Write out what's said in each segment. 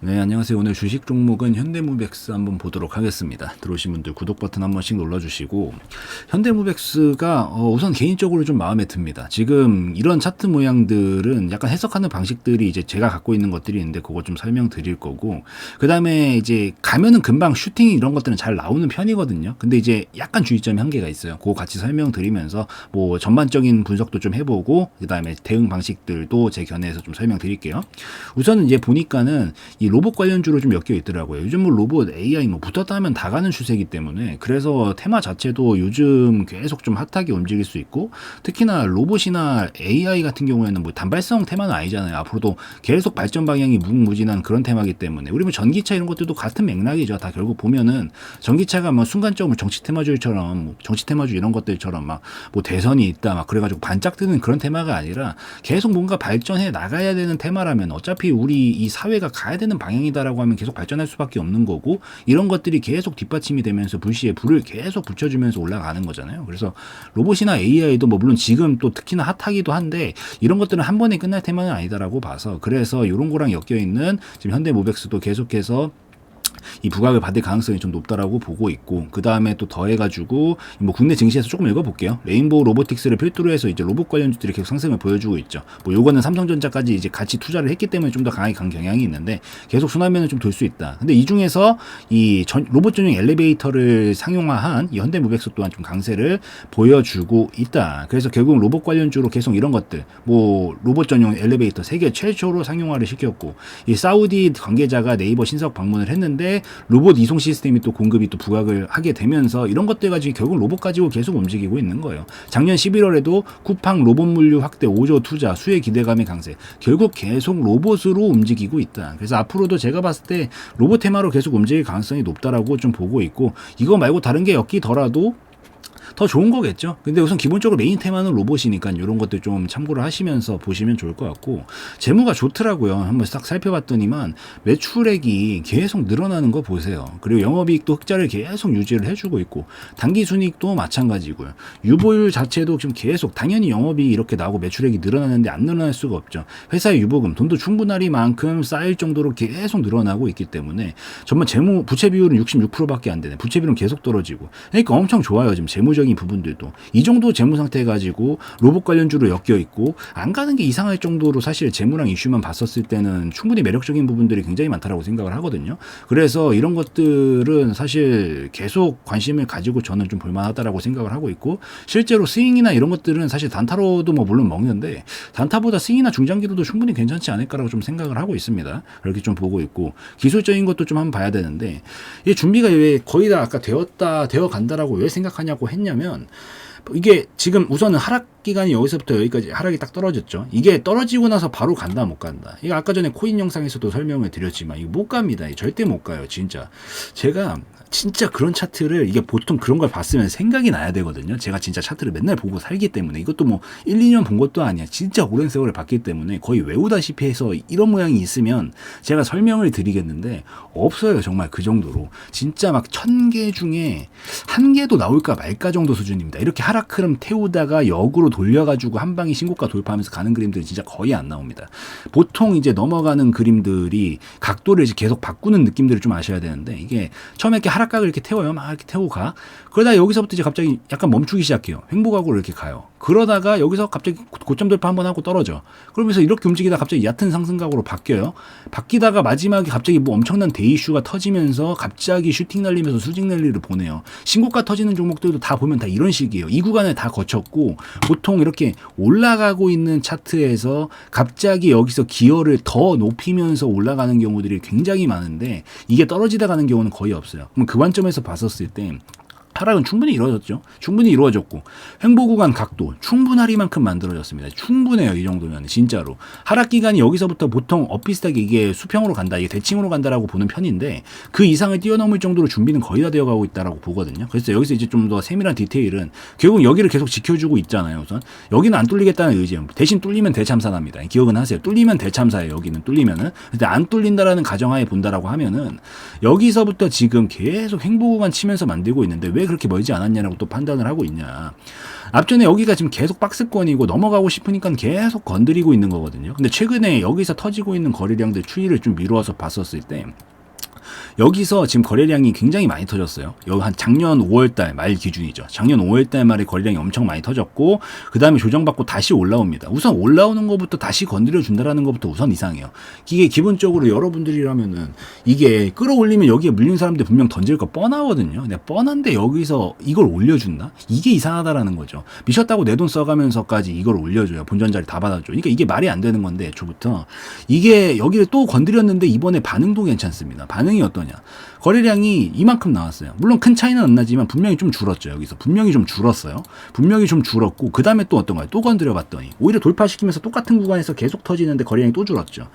네, 안녕하세요. 오늘 주식 종목은 현대무벡스 한번 보도록 하겠습니다. 들어오신 분들 구독 버튼 한 번씩 눌러주시고, 현대무벡스가 우선 개인적으로 좀 마음에 듭니다. 지금 이런 차트 모양들은 약간 해석하는 방식들이 이제 제가 갖고 있는 것들이 있는데 그거 좀 설명드릴 거고, 그 다음에 이제 가면은 금방 슈팅 이런 것들은 잘 나오는 편이거든요. 근데 이제 약간 주의점이 한 개가 있어요. 그거 같이 설명드리면서 뭐 전반적인 분석도 좀 해보고, 그 다음에 대응 방식들도 제 견해에서 좀 설명드릴게요. 우선은 이제 보니까는 이 로봇 관련주로 좀 엮여 있더라고요. 요즘 뭐 로봇, AI 뭐 붙었다 하면 다 가는 추세이기 때문에 그래서 테마 자체도 요즘 계속 좀 핫하게 움직일 수 있고, 특히나 로봇이나 AI 같은 경우에는 뭐 단발성 테마는 아니잖아요. 앞으로도 계속 발전 방향이 무궁무진한 그런 테마이기 때문에 우리 뭐 전기차 이런 것들도 같은 맥락이죠. 다 결국 보면은 전기차가 뭐 순간적으로 정치 테마주처럼 뭐 정치 테마주 이런 것들처럼 막 뭐 대선이 있다 막 그래가지고 반짝 뜨는 그런 테마가 아니라 계속 뭔가 발전해 나가야 되는 테마라면 어차피 우리 이 사회가 가야 되는 방향이다라고 하면 계속 발전할 수밖에 없는 거고, 이런 것들이 계속 뒷받침이 되면서 불시에 불을 계속 붙여주면서 올라가는 거잖아요. 그래서 로봇이나 AI도 뭐 물론 지금 또 특히나 핫하기도 한데 이런 것들은 한 번에 끝날 테마는 아니다라고 봐서, 그래서 이런 거랑 엮여 있는 지금 현대모백스도 계속해서 이 부각을 받을 가능성이 좀 높다라고 보고 있고, 그 다음에 또 더해가지고 뭐 국내 증시에서 조금 읽어볼게요. 레인보우 로보틱스를 필두로 해서 이제 로봇 관련주들이 계속 상승을 보여주고 있죠. 뭐 요거는 삼성전자까지 이제 같이 투자를 했기 때문에 좀 더 강하게 간 경향이 있는데 계속 순환면을 좀 돌 수 있다. 근데 이 중에서 이 로봇 전용 엘리베이터를 상용화한 이 현대무백스 또한 좀 강세를 보여주고 있다. 그래서 결국 로봇 관련주로 계속 이런 것들, 뭐 로봇 전용 엘리베이터 세계 최초로 상용화를 시켰고, 이 사우디 관계자가 네이버 신석 방문을 했는데 로봇 이송 시스템이 또 공급이 또 부각을 하게 되면서 이런 것들 가지고 결국 로봇 가지고 계속 움직이고 있는 거예요. 작년 11월에도 쿠팡 로봇 물류 확대 5조 투자, 수혜 기대감의 강세, 결국 계속 로봇으로 움직이고 있다. 그래서 앞으로도 제가 봤을 때 로봇 테마로 계속 움직일 가능성이 높다라고 좀 보고 있고, 이거 말고 다른 게 엮이더라도 더 좋은 거겠죠. 근데 우선 기본적으로 메인 테마는 로봇이니까 이런 것들 좀 참고를 하시면서 보시면 좋을 것 같고, 재무가 좋더라고요. 한번 싹 살펴봤더니만 매출액이 계속 늘어나는 거 보세요. 그리고 영업이익도 흑자를 계속 유지를 해주고 있고, 당기순이익도 마찬가지고요. 유보율 자체도 지금 계속, 당연히 영업이 이렇게 나오고 매출액이 늘어나는데 안 늘어날 수가 없죠. 회사의 유보금, 돈도 충분하리만큼 쌓일 정도로 계속 늘어나고 있기 때문에 정말 재무 부채 비율은 66%밖에 안 되네. 부채 비율은 계속 떨어지고, 그러니까 엄청 좋아요. 지금 재무적인 부분들도 이 정도 재무 상태 가지고 로봇 관련주로 엮여 있고 안 가는 게 이상할 정도로 사실 재무랑 이슈만 봤었을 때는 충분히 매력적인 부분들이 굉장히 많다라고 생각을 하거든요. 그래서 이런 것들은 사실 계속 관심을 가지고 저는 좀 볼만하다라고 생각을 하고 있고, 실제로 스윙이나 이런 것들은 사실 단타로도 뭐 물론 먹는데 단타보다 스윙이나 중장기로도 충분히 괜찮지 않을까라고 좀 생각을 하고 있습니다. 그렇게 좀 보고 있고, 기술적인 것도 좀 한번 봐야 되는데, 이 준비가 왜 거의 다 아까 되어 간다라고 왜 생각하냐고 했냐면, 이게 지금 우선은 하락 기간이 여기서부터 여기까지 하락이 딱 떨어졌죠. 이게 떨어지고 나서 바로 간다 못 간다. 이거 아까 전에 코인 영상에서도 설명을 드렸지만 이거 못 갑니다. 절대 못 가요. 진짜 제가 진짜 그런 차트를, 이게 보통 그런 걸 봤으면 생각이 나야 되거든요. 제가 진짜 차트를 맨날 보고 살기 때문에, 이것도 뭐 1, 2년 본 것도 아니야. 진짜 오랜 세월을 봤기 때문에 거의 외우다시피 해서 이런 모양이 있으면 제가 설명을 드리겠는데 없어요. 정말 그 정도로. 진짜 막 1000개 중에 1개도 나올까 말까 정도 수준입니다. 이렇게 하락 흐름 태우다가 역으로 돌려가지고 한 방에 신고가 돌파하면서 가는 그림들이 진짜 거의 안 나옵니다. 보통 이제 넘어가는 그림들이 각도를 이제 계속 바꾸는 느낌들을 좀 아셔야 되는데, 이게 처음에 이렇게 하락각을 이렇게 태워요. 막 이렇게 태우고 가. 그러다 여기서부터 이제 갑자기 약간 멈추기 시작해요. 횡보각으로 이렇게 가요. 그러다가 여기서 갑자기 고점 돌파 한번 하고 떨어져. 그러면서 이렇게 움직이다 갑자기 얕은 상승각으로 바뀌어요. 바뀌다가 마지막에 갑자기 뭐 엄청난 대이슈가 터지면서 갑자기 슈팅 날리면서 수직 랠리를 보내요. 신고가 터지는 종목들도 다 보면 다 이런 식이에요. 이 구간을 다 거쳤고, 보통 이렇게 올라가고 있는 차트에서 갑자기 여기서 기어를 더 높이면서 올라가는 경우들이 굉장히 많은데, 이게 떨어지다 가는 경우는 거의 없어요. 그럼 그 관점에서 봤었을 때 하락은 충분히 이루어졌죠. 충분히 이루어졌고, 횡보 구간 각도 충분하리만큼 만들어졌습니다. 충분해요. 이 정도면 진짜로. 하락 기간이 여기서부터 보통 엇비슷하게 이게 수평으로 간다, 이게 대칭으로 간다라고 보는 편인데, 그 이상을 뛰어넘을 정도로 준비는 거의 다 되어가고 있다라고 보거든요. 그래서 여기서 이제 좀 더 세밀한 디테일은 결국 여기를 계속 지켜주고 있잖아요. 우선 여기는 안 뚫리겠다는 의지. 대신 뚫리면 대참사납니다. 기억은 하세요. 뚫리면 대참사예요. 여기는 뚫리면은. 근데 안 뚫린다라는 가정하에 본다라고 하면은 여기서부터 지금 계속 횡보 구간 치면서 만들고 있는데, 왜 그렇게 멀지 않았냐라고 또 판단을 하고 있냐. 앞전에 여기가 지금 계속 박스권이고 넘어가고 싶으니까 계속 건드리고 있는 거거든요. 근데 최근에 여기서 터지고 있는 거래량들 추이를 좀 미루어서 봤었을 때 여기서 지금 거래량이 굉장히 많이 터졌어요. 여기 한 작년 5월달 말 기준이죠. 작년 5월달 말에 거래량이 엄청 많이 터졌고 그 다음에 조정받고 다시 올라옵니다. 우선 올라오는 것부터 다시 건드려 준다라는 것부터 우선 이상해요. 이게 기본적으로 여러분들이라면은 이게 끌어올리면 여기에 물린 사람들 분명 던질 거 뻔하거든요. 근데 뻔한데 여기서 이걸 올려준다? 이게 이상하다라는 거죠. 미쳤다고 내 돈 써가면서까지 이걸 올려줘요. 본전 자리 다 받아줘. 그러니까 이게 말이 안 되는 건데 애초부터 이게 여기를 또 건드렸는데 이번에 반응도 괜찮습니다. 반응이 어떠냐? 거래량이 이만큼 나왔어요. 물론 큰 차이는 안 나지만 분명히 좀 줄었죠. 여기서 분명히 좀 줄었어요. 분명히 좀 줄었고 그 다음에 또 어떤 거예요? 또 건드려 봤더니 오히려 돌파시키면서 똑같은 구간에서 계속 터지는데 거래량이 또 줄었죠.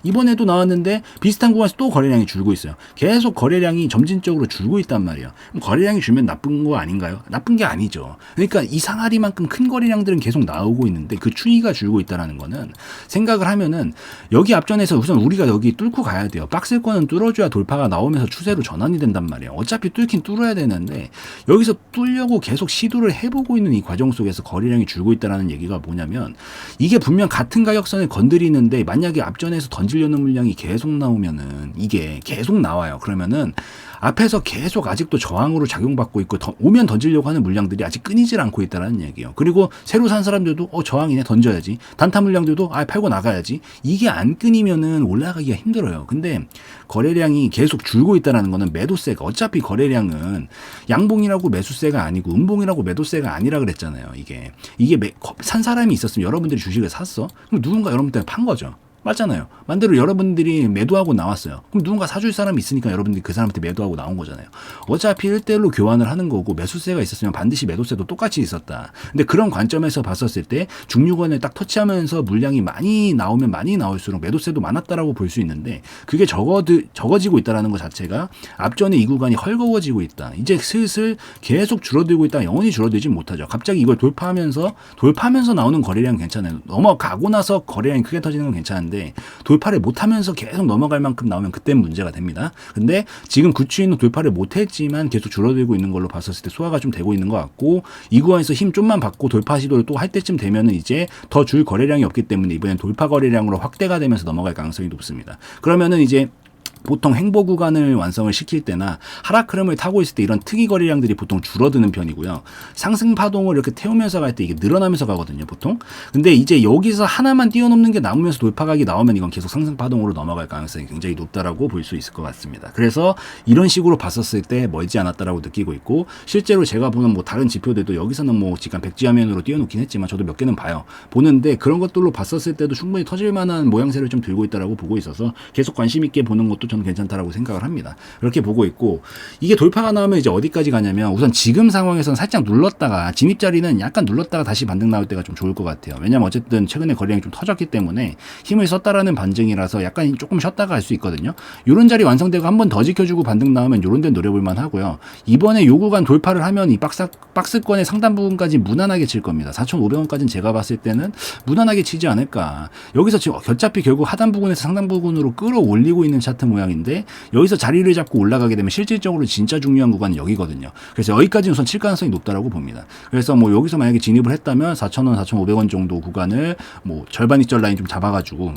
이번에도 나왔는데 비슷한 구간에서 또 거래량이 줄고 있어요. 계속 거래량이 점진적으로 줄고 있단 말이에요. 그럼 거래량이 줄면 나쁜 거 아닌가요? 나쁜 게 아니죠. 그러니까 이 상하리만큼 큰 거래량들은 계속 나오고 있는데 그 추이가 줄고 있다는 거는 생각을 하면은 여기 앞전에서 우선 우리가 여기 뚫고 가야 돼요. 박스권은 뚫어줘야 돌파가 나오면서 추세로 전환이 된단 말이에요. 어차피 뚫긴 뚫어야 되는데 여기서 뚫려고 계속 시도를 해보고 있는 이 과정 속에서 거래량이 줄고 있다는 얘기가 뭐냐면 이게 분명 같은 가격선을 건드리는데 만약에 앞전에서 던지려는 물량이 계속 나오면은 이게 계속 나와요. 그러면은 앞에서 계속 아직도 저항으로 작용받고 있고 오면 던지려고 하는 물량들이 아직 끊이질 않고 있다는 얘기예요. 그리고 새로 산 사람들도 저항이네 던져야지. 단타 물량들도 팔고 나가야지. 이게 안 끊이면은 올라가기가 힘들어요. 근데 거래량이 계속 줄고 있다는 거는 매도세가 어차피 거래량은 양봉이라고 매수세가 아니고 음봉이라고 매도세가 아니라 그랬잖아요. 이게 산 사람이 있었으면 여러분들이 주식을 샀어? 그럼 누군가 여러분 때문에 판 거죠. 맞잖아요. 반대로 여러분들이 매도하고 나왔어요. 그럼 누군가 사줄 사람이 있으니까 여러분들이 그 사람한테 매도하고 나온 거잖아요. 어차피 1대1로 교환을 하는 거고 매수세가 있었으면 반드시 매도세도 똑같이 있었다. 근데 그런 관점에서 봤었을 때 중류권을 딱 터치하면서 물량이 많이 나오면 많이 나올수록 매도세도 많았다라고 볼 수 있는데 그게 적어지고 있다는 것 자체가 앞전에 이 구간이 헐거워지고 있다. 이제 슬슬 계속 줄어들고 있다. 영원히 줄어들지 못하죠. 갑자기 이걸 돌파하면서 나오는 거래량 괜찮아요. 넘어가고 나서 거래량이 크게 터지는 건 괜찮은데 돌파를 못하면서 계속 넘어갈 만큼 나오면 그때는 문제가 됩니다. 근데 지금 구추인은 돌파를 못했지만 계속 줄어들고 있는 걸로 봤었을 때 소화가 좀 되고 있는 것 같고 이 구간에서 힘 좀만 받고 돌파 시도를 또 할 때쯤 되면은 이제 더 줄 거래량이 없기 때문에 이번엔 돌파 거래량으로 확대가 되면서 넘어갈 가능성이 높습니다. 그러면은 이제 보통 횡보 구간을 완성을 시킬 때나 하락 흐름을 타고 있을 때 이런 특이 거래량들이 보통 줄어드는 편이고요. 상승 파동을 이렇게 태우면서 갈 때 이게 늘어나면서 가거든요, 보통. 근데 이제 여기서 하나만 뛰어넘는 게 나오면서 돌파각이 나오면 이건 계속 상승 파동으로 넘어갈 가능성이 굉장히 높다라고 볼 수 있을 것 같습니다. 그래서 이런 식으로 봤었을 때 멀지 않았다라고 느끼고 있고 실제로 제가 보는 뭐 다른 지표들도 여기서는 뭐 지금 백지화면으로 띄워놓긴 했지만 저도 몇 개는 봐요. 보는데 그런 것들로 봤었을 때도 충분히 터질 만한 모양새를 좀 들고 있다라고 보고 있어서 계속 관심 있게 보는 것도 저는 괜찮다라고 생각을 합니다. 그렇게 보고 있고 이게 돌파가 나오면 이제 어디까지 가냐면 우선 지금 상황에서는 살짝 눌렀다가 진입 자리는 약간 눌렀다가 다시 반등 나올 때가 좀 좋을 것 같아요. 왜냐면 어쨌든 최근에 거래량이 좀 터졌기 때문에 힘을 썼다라는 반증이라서 약간 조금 쉬었다가 할 수 있거든요. 요런 자리 완성되고 한 번 더 지켜주고 반등 나오면 요런 데 노려볼만 하고요. 이번에 요 구간 돌파를 하면 이 박스권의 상단 부분까지 무난하게 칠 겁니다. 4,500원까지는 제가 봤을 때는 무난하게 치지 않을까. 여기서 지금 어차피 결국 하단 부분에서 상단 부분으로 끌어올리고 있는 차트 모양인데 여기서 자리를 잡고 올라가게 되면 실질적으로 진짜 중요한 구간은 여기거든요. 그래서 여기까지는 우선 칠 가능성이 높다라고 봅니다. 그래서 뭐 여기서 만약에 진입을 했다면 4,000원, 4,500원 정도 구간을 뭐 절반 익절 라인 좀 잡아가지고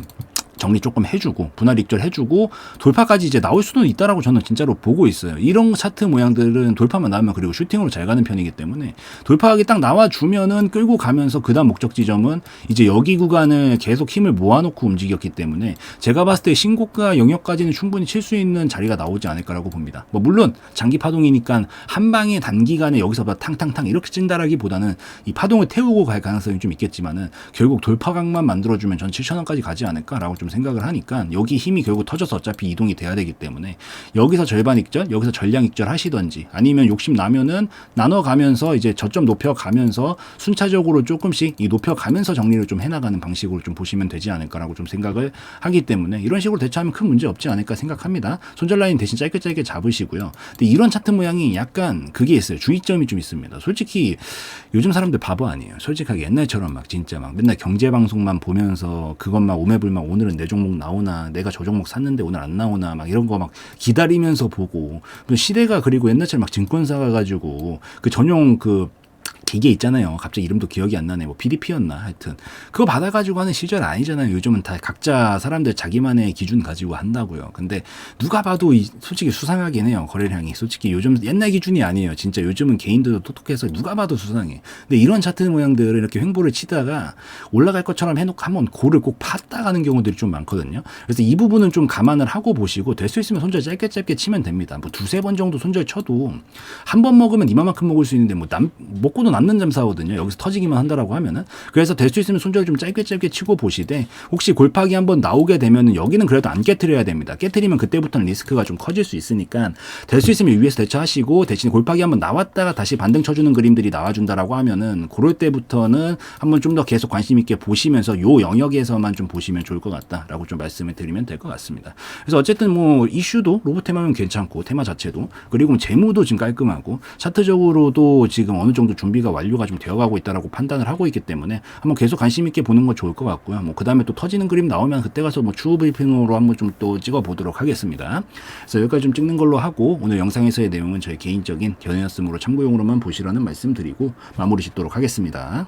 정리 조금 해주고 분할 익절 해주고 돌파까지 이제 나올 수는 있다라고 저는 진짜로 보고 있어요. 이런 차트 모양들은 돌파만 나오면 그리고 슈팅으로 잘 가는 편이기 때문에 돌파하기 딱 나와주면은 끌고 가면서 그 다음 목적 지점은 이제 여기 구간을 계속 힘을 모아놓고 움직였기 때문에 제가 봤을 때 신고가 영역까지는 충분히 칠 수 있는 자리가 나오지 않을까라고 봅니다. 뭐 물론 장기 파동이니까 한 방에 단기간에 여기서 탕탕탕 이렇게 찐다라기보다는 이 파동을 태우고 갈 가능성이 좀 있겠지만은 결국 돌파각만 만들어주면 전 7,000원까지 가지 않을까라고 좀 생각을 하니까 여기 힘이 결국 터져서 어차피 이동이 돼야 되기 때문에 여기서 절반 익절, 여기서 전량 익절 하시던지 아니면 욕심 나면은 나눠가면서 이제 저점 높여가면서 순차적으로 조금씩 이 높여가면서 정리를 좀 해나가는 방식으로 좀 보시면 되지 않을까라고 좀 생각을 하기 때문에 이런 식으로 대처하면 큰 문제 없지 않을까 생각합니다. 손절 라인 대신 짧게 잡으시고요. 근데 이런 차트 모양이 약간 그게 있어요. 주의점이 좀 있습니다. 솔직히 요즘 사람들 바보 아니에요. 솔직하게 옛날처럼 막 진짜 막 맨날 경제 방송만 보면서 그것만 오매불만 오늘은 내 종목 나오나, 내가 저 종목 샀는데 오늘 안 나오나, 막 이런 거 막 기다리면서 보고, 시대가 그리고 옛날처럼 막 증권사 가가지고 그 전용 그 기계 있잖아요. 갑자기 이름도 기억이 안 나네. 뭐 PDP였나 하여튼 그거 받아가지고 하는 시절 아니잖아요. 요즘은 다 각자 사람들 자기만의 기준 가지고 한다고요. 근데 누가 봐도 솔직히 수상하긴 해요. 거래량이 솔직히 요즘 옛날 기준이 아니에요. 진짜 요즘은 개인들도 똑똑해서 누가 봐도 수상해. 근데 이런 차트 모양들을 이렇게 횡보를 치다가 올라갈 것처럼 해놓고 한번 고를 꼭 팠다 가는 경우들이 좀 많거든요. 그래서 이 부분은 좀 감안을 하고 보시고 될 수 있으면 손절 짧게 치면 됩니다. 뭐 두세 번 정도 손절 쳐도 한 번 먹으면 이만큼 먹을 수 있는데 뭐 먹고도 남는 잠사거든요. 여기서 터지기만 한다라고 하면은. 그래서 될 수 있으면 손절 좀 짧게 치고 보시되 혹시 골팍이 한번 나오게 되면은 여기는 그래도 안 깨트려야 됩니다. 깨트리면 그때부터는 리스크가 좀 커질 수 있으니까 될 수 있으면 위에서 대처하시고 대신 골팍이 한번 나왔다가 다시 반등 쳐주는 그림들이 나와준다라고 하면은 그럴 때부터는 한번 좀 더 계속 관심 있게 보시면서 요 영역에서만 좀 보시면 좋을 것 같다라고 좀 말씀을 드리면 될 것 같습니다. 그래서 어쨌든 뭐 이슈도 로봇 테마면 괜찮고 테마 자체도 그리고 재무도 지금 깔끔하고 차트적으로도 지금 어느 정도 준비가 완료가 좀 되어가고 있다라고 판단을 하고 있기 때문에 한번 계속 관심 있게 보는 건 좋을 것 같고요. 뭐 그 다음에 또 터지는 그림 나오면 그때 가서 뭐 추후 브리핑으로 한번 좀 또 찍어 보도록 하겠습니다. 그래서 여기까지 좀 찍는 걸로 하고 오늘 영상에서의 내용은 저희 개인적인 견해였으므로 참고용으로만 보시라는 말씀드리고 마무리 짓도록 하겠습니다.